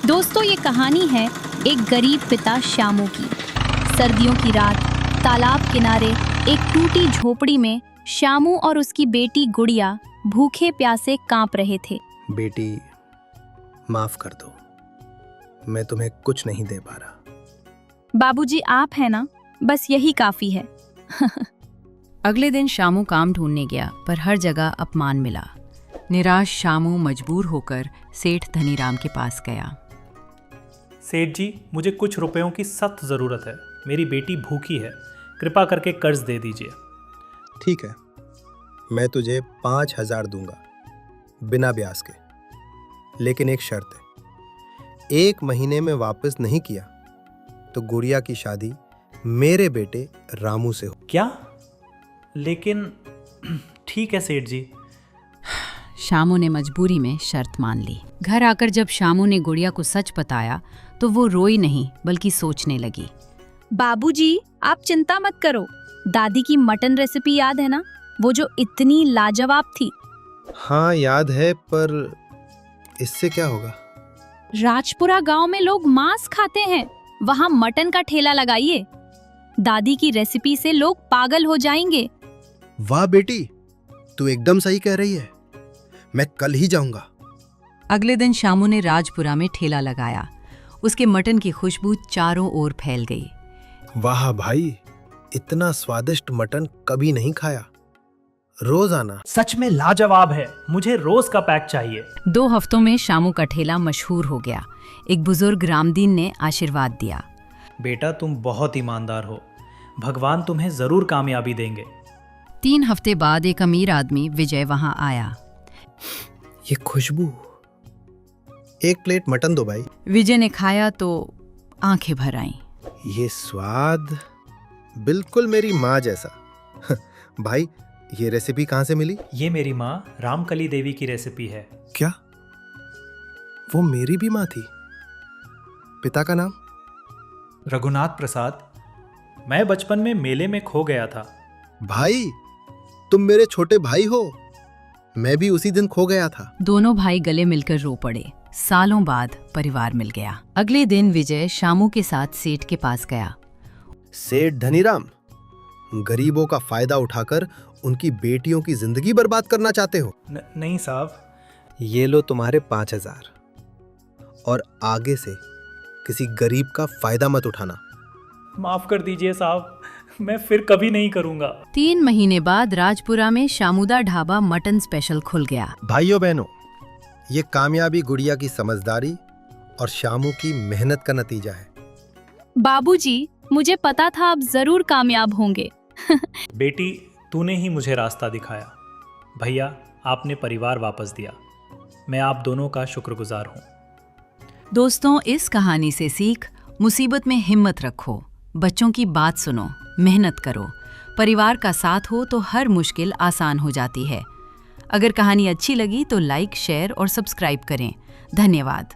दोस्तों, ये कहानी है एक गरीब पिता श्यामू की। सर्दियों की रात तालाब किनारे एक टूटी झोपड़ी में श्यामू और उसकी बेटी गुड़िया भूखे प्यासे कांप रहे थे। बेटी, माफ कर दो, मैं तुम्हें कुछ नहीं दे पा रहा। बाबूजी, आप हैं ना, बस यही काफी है। अगले दिन श्यामू काम ढूंढने गया, पर हर जगह अपमान मिला। निराश श्यामू मजबूर होकर सेठ धनीराम के पास गया। सेठ जी, मुझे कुछ रुपयों की सख्त ज़रूरत है। मेरी बेटी भूखी है, कृपा करके कर्ज दे दीजिए। ठीक है, मैं तुझे 5,000 दूंगा बिना ब्याज के, लेकिन एक शर्त है, 1 महीने में वापस नहीं किया तो गुड़िया की शादी मेरे बेटे रामू से हो। क्या? लेकिन ठीक है सेठ जी। श्यामू ने मजबूरी में शर्त मान ली। घर आकर जब श्यामू ने गुड़िया को सच बताया तो वो रोई नहीं बल्कि सोचने लगी। बाबूजी, आप चिंता मत करो। दादी की मटन रेसिपी याद है ना, वो जो इतनी लाजवाब थी। हाँ याद है, पर इससे क्या होगा? राजपुरा गांव में लोग मांस खाते हैं, वहां मटन का ठेला लगाइए। दादी की रेसिपी से लोग पागल हो जाएंगे। वाह बेटी, तू एकदम सही कह रही है, मैं कल ही जाऊंगा। अगले दिन श्यामू ने राजपुरा में ठेला लगाया। उसके मटन की खुशबू चारों ओर फैल गई। वाह भाई, इतना स्वादिष्ट मटन कभी नहीं खाया। रोज आना। सच में लाजवाब है, मुझे रोज का पैक चाहिए। 2 हफ्तों में श्यामू का ठेला मशहूर हो गया। एक बुजुर्ग रामदीन ने आशीर्वाद दिया। बेटा, तुम बहुत ईमानदार हो, भगवान तुम्हें जरूर कामयाबी देंगे। 3 हफ्ते बाद एक अमीर आदमी विजय वहां आया। ये खुशबू, 1 प्लेट मटन दो भाई। विजय ने खाया तो आंखें भर आईं। ये स्वाद बिल्कुल मेरी माँ जैसा। भाई, ये रेसिपी कहाँ से मिली? ये मेरी माँ रामकली देवी की रेसिपी है। क्या वो मेरी भी माँ थी? पिता का नाम? रघुनाथ प्रसाद। मैं बचपन में मेले में खो गया था। भाई, तुम मेरे छोटे भाई हो, मैं भी उसी दिन खो गया था। दोनों भाई गले मिलकर रो पड़े। सालों बाद परिवार मिल गया। अगले दिन विजय श्यामू के साथ सेठ के पास गया। सेठ धनीराम, गरीबों का फायदा उठाकर उनकी बेटियों की जिंदगी बर्बाद करना चाहते हो? नहीं साहब। ये लो तुम्हारे 5,000, और आगे से किसी गरीब का फायदा मत उठाना। माफ कर दीजिए साहब, मैं फिर कभी नहीं करूंगा। 3 महीने बाद राजपुरा में शामुदा ढाबा मटन स्पेशल खुल गया। भाइयों बहनों, ये कामयाबी गुड़िया की समझदारी और श्यामू की मेहनत का नतीजा है। बाबूजी, मुझे पता था आप जरूर कामयाब होंगे। बेटी, तूने ही मुझे रास्ता दिखाया। भैया, आपने परिवार वापस दिया। मैं आप दोनों का शुक्रगुजार हूँ। दोस्तों, इस कहानी से सीख, मुसीबत में हिम्मत रखो, बच्चों की बात सुनो, मेहनत करो। परिवार का साथ हो तो हर मुश्किल आसान हो जाती है। अगर कहानी अच्छी लगी तो लाइक, शेयर और सब्सक्राइब करें। धन्यवाद।